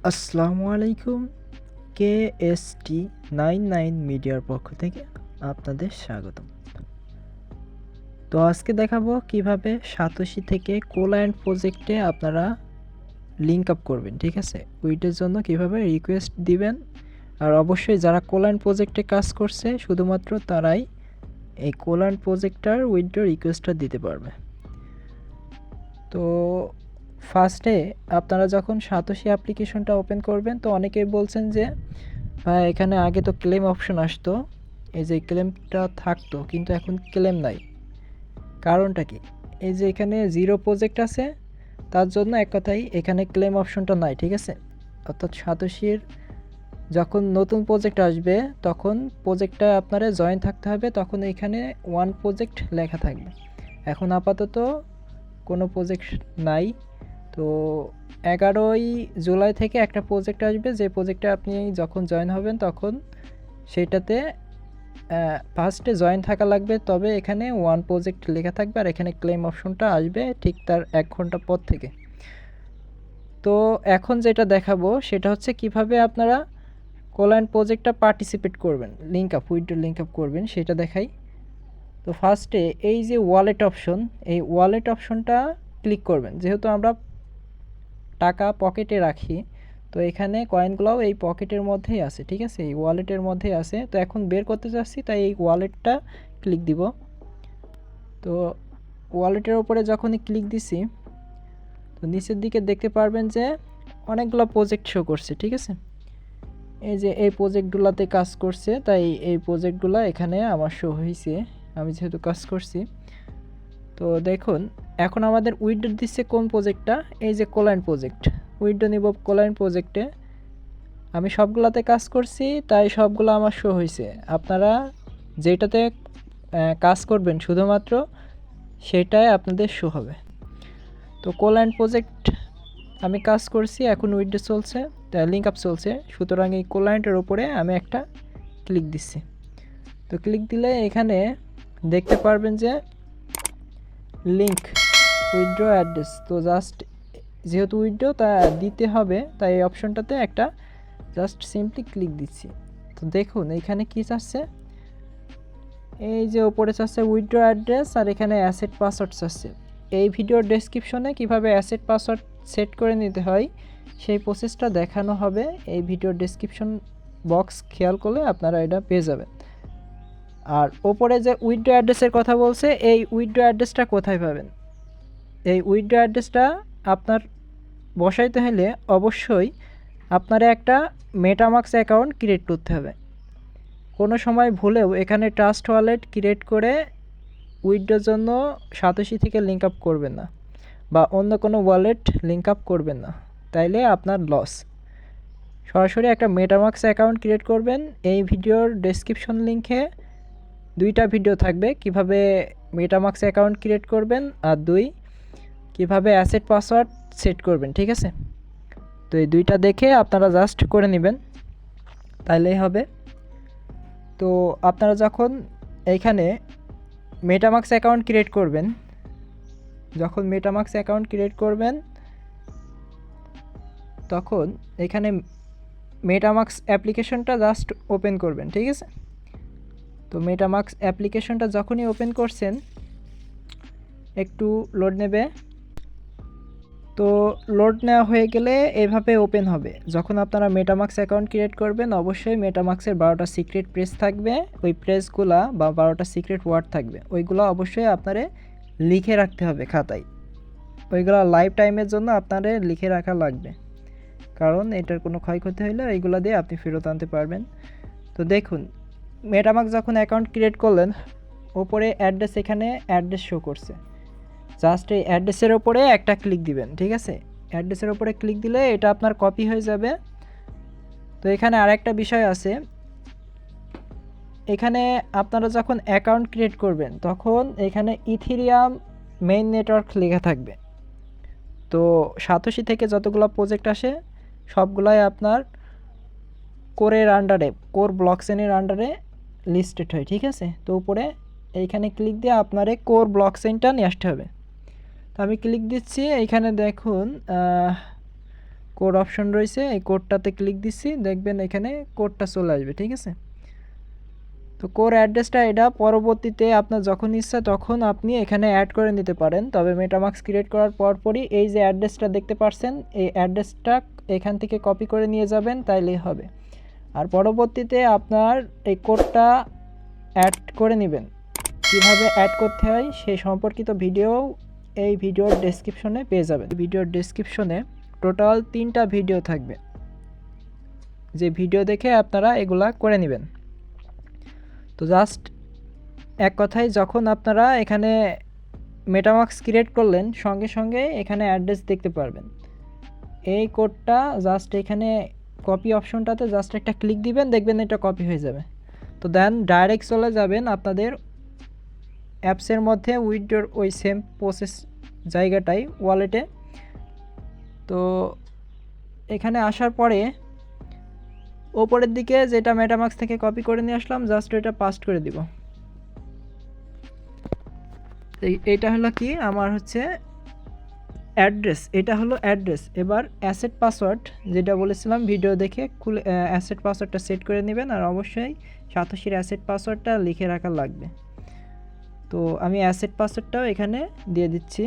আসসালামু আলাইকুম। KST 99 মিডিয়ার পক্ষ থেকে আপনাদের স্বাগতম। তো আজকে দেখাবো কিভাবে সাতোশি থেকে কোল্যান্ড প্রজেক্টে আপনারা লিঙ্ক আপ করবেন, ঠিক আছে? উইডের জন্য কিভাবে রিকোয়েস্ট দিবেন, আর অবশ্যই যারা কোল্যান্ড প্রজেক্টে কাজ করছে শুধুমাত্র তারাই এই কোল্যান্ড প্রজেক্টটার উইড্রো রিকোয়েস্টটা দিতে পারবে। তো ফার্স্টে আপনারা যখন সাতোশি অ্যাপ্লিকেশনটা ওপেন করবেন, তো অনেকেই বলছেন যে ভাই এখানে আগে তো ক্লেম অপশন আসতো, এই যে ক্লেমটা থাকতো কিন্তু এখন ক্লেম নাই। কারণটা কি? এই যে এখানে জিরো প্রজেক্ট আছে, তার জন্য এক কথাই এখানে ক্লেম অপশনটা নাই, ঠিক আছে? অর্থাৎ সাতোশির যখন নতুন প্রজেক্ট আসবে তখন প্রজেক্টটা আপনারা জয়েন থাকতে হবে, তখন এখানে ওয়ান প্রজেক্ট লেখা থাকবে। এখন আপাতত কোনো প্রজেক্ট নাই। তো 11ই জুলাই থেকে একটা প্রজেক্ট আসবে, যে প্রজেক্টে আপনি যখন জয়েন হবেন তখন সেটাতে ফার্স্টে জয়েন থাকা লাগবে, তবে এখানে ওয়ান প্রজেক্ট লেখা থাকবে আর এখানে ক্লেম অপশনটা আসবে ঠিক তার 1 ঘন্টা পর থেকে। তো এখন যেটা দেখাবো সেটা হচ্ছে কিভাবে আপনারা কোল্যান্ড প্রজেক্টটা পার্টিসিপেট করবেন, link up withdraw link up করবেন সেটা দেখাই। তো ফার্স্টে এই যে ওয়ালেট অপশন, এই ওয়ালেট অপশনটা ক্লিক করবেন। যেহেতু আমরা টাকা পকেটে রাখি, তো এখানে কয়েনগুলোও এই পকেটের মধ্যেই আছে, ঠিক আছে? এই ওয়ালেটের মধ্যেই আছে। তো এখন বের করতে চাচ্ছি, তাই এই ওয়ালেটটা ক্লিক দিব। তো ওয়ালেটের উপরে যখনই ক্লিক দিছি, তো নিচের দিকে দেখতে পারবেন যে অনেকগুলো প্রজেক্ট শো করছে, ঠিক আছে? এই যে এই প্রজেক্টগুলোতে কাজ করছে, তাই এই প্রজেক্টগুলো এখানে আমার শো হয়েছে, আমি যেহেতু কাজ করছি। তো দেখুন এখন আমাদের উইড্রো দিচ্ছে কোন প্রজেক্টটা, এই যে কোল্যান্ড প্রজেক্ট। উইড্রো নিব কোল্যান্ড প্রজেক্টে, আমি সবগুলাতে কাজ করছি তাই সবগুলো আমার শো হয়েছে। আপনারা যেটাতে কাজ করবেন শুধুমাত্র সেটাই আপনাদের শো হবে। তো কোল্যান্ড প্রজেক্ট আমি কাজ করছি, এখন উইড্রো চলছে, লিঙ্ক আপ চলছে, সুতরাং এই কোল্যান্ডের ওপরে আমি একটা ক্লিক দিচ্ছি। তো ক্লিক দিলে এখানে দেখতে পারবেন যে লিঙ্ক উইথড্র অ্যাড্রেস। তো জাস্ট যেহেতু উইথড্র তা দিতে হবে, তাই এই অপশনটাতে একটা জাস্ট সিম্পলি ক্লিক দিচ্ছি। তো দেখুন এখানে কি চাচ্ছে, এই যে ওপরে চাচ্ছে উইথড্র অ্যাড্রেস আর এখানে অ্যাসেট পাসওয়ার্ড চাচ্ছে। এই ভিডিওর ডেসক্রিপশনে কিভাবে অ্যাসেট পাসওয়ার্ড সেট করে নিতে হয় সেই প্রসেসটা দেখানো হবে, এই ভিডিওর ডেসক্রিপশন বক্স খেয়াল করলে আপনারা এটা পেয়ে যাবেন। আর ওপরে যে উইথড্র অ্যাড্রেসের কথা বলছে, এই উইথড্র অ্যাড্রেসটা কোথায় পাবেন? এই উইথড্র অ্যাড্রেসটা আপনার বসাইতে হলে অবশ্যই আপনারা একটা মেটামাক্স অ্যাকাউন্ট ক্রিয়েট করতে হবে। কোনো সময় ভুলেও এখানে ট্রাস্ট ওয়ালেট ক্রিয়েট করে উইথড্রোর জন্য সাতোশি থেকে লিঙ্ক আপ করবেন না, বা অন্য কোনো ওয়ালেট লিঙ্ক আপ করবেন না, তাইলে আপনার লস। সরাসরি একটা মেটামাক্স অ্যাকাউন্ট ক্রিয়েট করবেন। এই ভিডিওর ডেসক্রিপশন লিঙ্কে 2টা ভিডিও থাকবে, কিভাবে মেটামাক্স অ্যাকাউন্ট ক্রিয়েট করবেন, আর 2 কিভাবে অ্যাসেট পাসওয়ার্ড সেট করবেন, ঠিক আছে? তো এই 2টা দেখে আপনারা জাস্ট করে নেবেন, তাইলেই হবে। তো আপনারা যখন এইখানে মেটামাক্স অ্যাকাউন্ট ক্রিয়েট করবেন, যখন মেটামাক্স অ্যাকাউন্ট ক্রিয়েট করবেন তখন এখানে মেটামাক্স অ্যাপ্লিকেশনটা জাস্ট ওপেন করবেন, ঠিক আছে? তো মেটামাক্স অ্যাপ্লিকেশনটা যখনই ওপেন করছেন একটু লোড নেবে। তো লোড নেওয়া হয়ে গেলে এভাবে ওপেন হবে। যখন আপনারা মেটামাক্স অ্যাকাউন্ট ক্রিয়েট করবেন অবশ্যই মেটামাক্সের 12টা সিক্রেট প্রেস থাকবে, ওই প্রেসগুলা বা 12টা সিক্রেট ওয়ার্ড থাকবে, ওইগুলো অবশ্যই আপনারে লিখে রাখতে হবে খাতায়। ওইগুলো লাইফ টাইমের জন্য আপনারে লিখে রাখা লাগবে, কারণ এটার কোনো ক্ষয়ক্ষতি হলে এইগুলো দিয়ে আপনি ফেরত আনতে পারবেন। তো দেখুন মেটামাক্স যখন অ্যাকাউন্ট ক্রিয়েট করলেন, ওপরে অ্যাড্রেস, এখানে অ্যাড্রেস শো করছে, জাস্ট এই অ্যাড্রেসের ওপরে একটা ক্লিক দিবেন, ঠিক আছে? অ্যাড্রেসের ওপরে ক্লিক দিলে এটা আপনার কপি হয়ে যাবে। তো এখানে আরেকটা বিষয় আছে, এখানে আপনারা যখন অ্যাকাউন্ট ক্রিয়েট করবেন তখন এখানে ইথেরিয়াম মেইন নেটওয়ার্ক লেখা থাকবে। তো সাতোশি থেকে যতগুলো প্রজেক্ট আসে সবগুলাই আপনার কোরের আন্ডারে, কোর ব্লকচেনের আন্ডারে লিস্টেড হয়, ঠিক আছে? তো উপরে এইখানে ক্লিক দিয়ে আপনারে কোর ব্লকচেনটা নিয়ে আসতে হবে। তো আমি ক্লিক দিচ্ছি, এইখানে দেখুন কোড অপশন রয়েছে, এই কোডটাতে ক্লিক দিচ্ছি, দেখবেন এখানে কোডটা চলে আসবে। ঠিক আছে, তো কোর অ্যাড্রেসটা এটা পরবর্তীতে আপনার যখন ইচ্ছা তখন আপনি এখানে অ্যাড করে নিতে পারেন। তবে মেটামাস্ক ক্রিয়েট করার পরপরই এই যে অ্যাড্রেসটা দেখতে পাচ্ছেন, এই অ্যাড্রেসটা এখান থেকে কপি করে নিয়ে যাবেন, তাইলেই হবে। আর পরবর্তীতে আপনার এই কোডটা অ্যাড করে নেবেন। কীভাবে অ্যাড করতে হয় সেই সম্পর্কিত ভিডিও এই ভিডিওর ডেসক্রিপশনে পেয়ে যাবেন। ভিডিওর ডেসক্রিপশনে টোটাল 3টা ভিডিও থাকবে, যে ভিডিও দেখে আপনারা এগুলা করে নেবেন। তো জাস্ট এক কথায় যখন আপনারা এখানে মেটামাস্ক ক্রিয়েট করলেন সঙ্গে সঙ্গে এখানে অ্যাড্রেস দেখতে পারবেন। এই কোডটা জাস্ট এখানে কপি অপশনটাতে জাস্ট একটা ক্লিক দিবেন, দেখবেন এটা কপি হয়ে যাবে। তো দেন ডাইরেক্ট চলে যাবেন আপনাদের অ্যাপসের মধ্যে উইথড্রর ওই সেম প্রসেস জায়গাটাই ওয়ালেটে। তো এখানে আসার পরে ওপরের দিকে যেটা মেটামাস্ক থেকে কপি করে নিয়ে আসলাম জাস্ট এটা পাস্ট করে দিব। এইটা হলো কি আমার হচ্ছে অ্যাড্রেস, এটা হলো অ্যাড্রেস। এবার অ্যাসেট পাসওয়ার্ড যেটা বলেছিলাম ভিডিও দেখে খুলে অ্যাসেট পাসওয়ার্ডটা সেট করে নেবেন, আর অবশ্যই সাতোশির অ্যাসেট পাসওয়ার্ডটা লিখে রাখা লাগবে। তো আমি অ্যাসেট পাসওয়ার্ডটাও এখানে দিয়ে দিচ্ছি।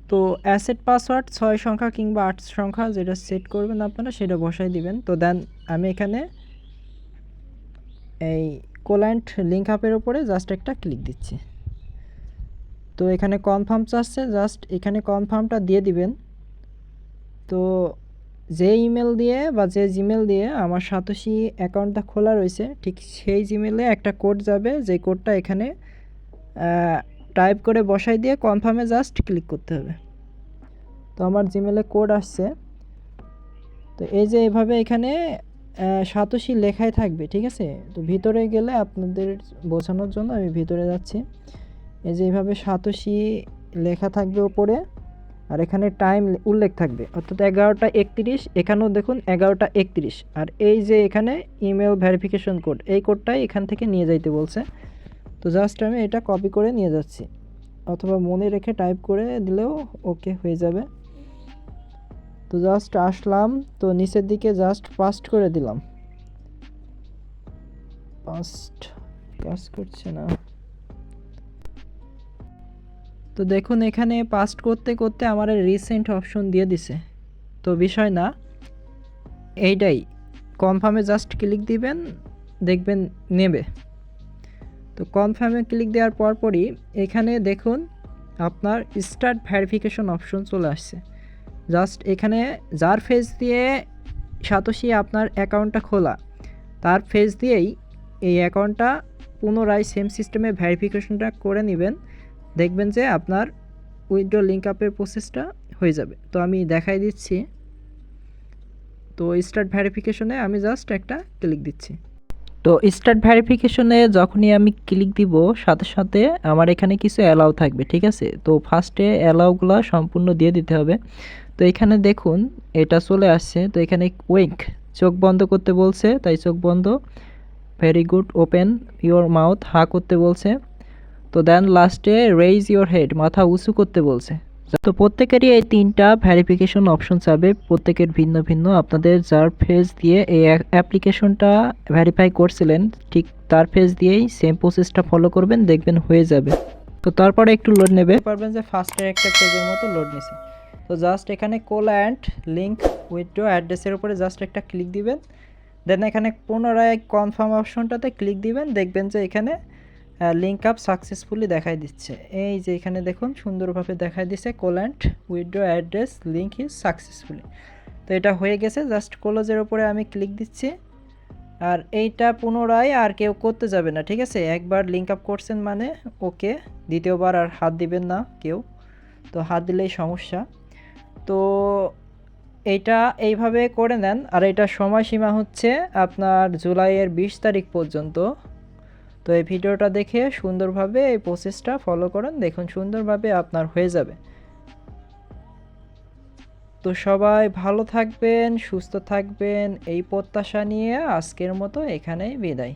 তো অ্যাসেট পাসওয়ার্ড 6 সংখ্যা কিংবা 8 সংখ্যা যেটা সেট করবেন আপনারা সেটা বসাই দিবেন। তো দেন আমি এখানে এই কোল্যান্ট লিঙ্ক আপের উপরে জাস্ট একটা ক্লিক দিচ্ছি। তো এখানে কনফার্ম চাচ্ছে, জাস্ট এখানে কনফার্মটা দিয়ে দিবেন। তো যে ইমেল দিয়ে বা যে জিমেল দিয়ে আমার সাতোশি অ্যাকাউন্টটা খোলা রয়েছে ঠিক সেই জিমেলে একটা কোড যাবে, যে কোডটা এখানে টাইপ করে বসাই দিয়ে কনফার্মে জাস্ট ক্লিক করতে হবে। তো আমার জিমেলে কোড আসছে। তো এই যে এভাবে এখানে সাতোশি লেখাই থাকবে। ঠিক আছে, তো ভিতরে গেলে আপনাদের বোঝানোর জন্য আমি ভিতরে যাচ্ছি। এই যে এইভাবে সাতোশি লেখা থাকবে উপরে, আর এখানে টাইম উল্লেখ থাকবে, অর্থাৎ 11টা 31। এখানেও দেখুন 11টা 31। আর এই যে এখানে ইমেল ভেরিফিকেশন কোড, এই কোডটাই এখান থেকে নিয়ে যাইতে বলছে। তো জাস্ট আমি এটা কপি করে নিয়ে যাচ্ছি, অথবা মনে রেখে টাইপ করে দিলেও ওকে হয়ে যাবে। তো জাস্ট আসলাম, তো নিচের দিকে জাস্ট পাস্ট করে দিলাম। পাস্ট কাজ করছে না। তো দেখুন এখানে পাস্ট করতে করতে আমার রিসেন্ট অপশন দিয়ে দিছে। তো বিষয় না, এইটাই কনফার্মে জাস্ট ক্লিক দিবেন, দেখবেন নেবে। তো কনফার্মে ক্লিক দেওয়ার পরপরই এখানে দেখুন আপনার স্টার্ট ভেরিফিকেশন অপশন চলে আসছে। জাস্ট এখানে যার ফেস দিয়ে সাতোশি আপনার অ্যাকাউন্টটা খোলা তার ফেস দিয়েই এই অ্যাকাউন্টটা পুনরায় সেম সিস্টেমে ভেরিফিকেশনটা করে নেবেন, দেখবেন যে আপনার উইথড্র লিঙ্ক আপের প্রসেসটা হয়ে যাবে। তো আমি দেখাই দিচ্ছি। তো স্টার্ট ভেরিফিকেশনে আমি জাস্ট একটা ক্লিক দিচ্ছি। তো স্টার্ট ভেরিফিকেশনে যখনই আমি ক্লিক দিব সাথে সাথে আমার এখানে কিছু অ্যালাউ থাকবে। ঠিক আছে, তো ফার্স্টে অ্যালাউগুলো সম্পূর্ণ দিয়ে দিতে হবে। তো এখানে দেখুন এটা চলে আসছে। তো এখানে উইঙ্ক চোখ বন্ধ করতে বলছে, তাই চোখ বন্ধ। Very good, open your mouth হা করতে বলছে। তো দেন লাস্টে রেইজ ইওর হেড মাথা উঁচু করতে বলছে। তো প্রত্যেকেরই এই 3টা ভেরিফিকেশন অপশন যাবে, প্রত্যেকের ভিন্ন ভিন্ন। আপনাদের যার ফেস দিয়ে এই অ্যাপ্লিকেশনটা ভেরিফাই করছিলেন ঠিক তার ফেস দিয়েই সেম প্রসেসটা ফলো করবেন, দেখবেন হয়ে যাবে। তো তারপরে একটু লোড নেবে, পারবেন যে ফার্স্টের একটা পেজের মতো লোড নিছে। তো জাস্ট এখানে কোল্যান্ট লিঙ্ক উইথড্র অ্যাড্রেসের উপরে জাস্ট একটা ক্লিক দিবেন, দেন এখানে পুনরায় কনফার্ম অপশনটাতে ক্লিক দিবেন, দেখবেন যে এখানে লিঙ্ক আপ সাকসেসফুলি দেখাই দিচ্ছে। এই যে এখানে দেখুন সুন্দরভাবে দেখাই দিচ্ছে কোল্যান্ট withdraw address link is successfully. তো এটা হয়ে গেছে, জাস্ট ক্লোজের উপরে আমি ক্লিক দিচ্ছি। আর এইটা পুনরায় আর কেউ করতে যাবে না। ঠিক আছে, একবার লিঙ্ক আপ করছেন মানে ওকে, দ্বিতীয়বার আর হাত দিবেন না কেউ, তো হাত দিলেই সমস্যা। তো এইটা এইভাবে করে নেন। আর এটা সময়সীমা হচ্ছে আপনার জুলাইয়ের 20 তারিখ পর্যন্ত। তো এই ভিডিওটা দেখে সুন্দরভাবে এই প্রসেসটা ফলো করেন, দেখুন সুন্দরভাবে আপনার হয়ে যাবে। তো সবাই ভালো থাকবেন, সুস্থ থাকবেন এই প্রত্যাশা নিয়ে আজকের মতো এখানেই বিদায়।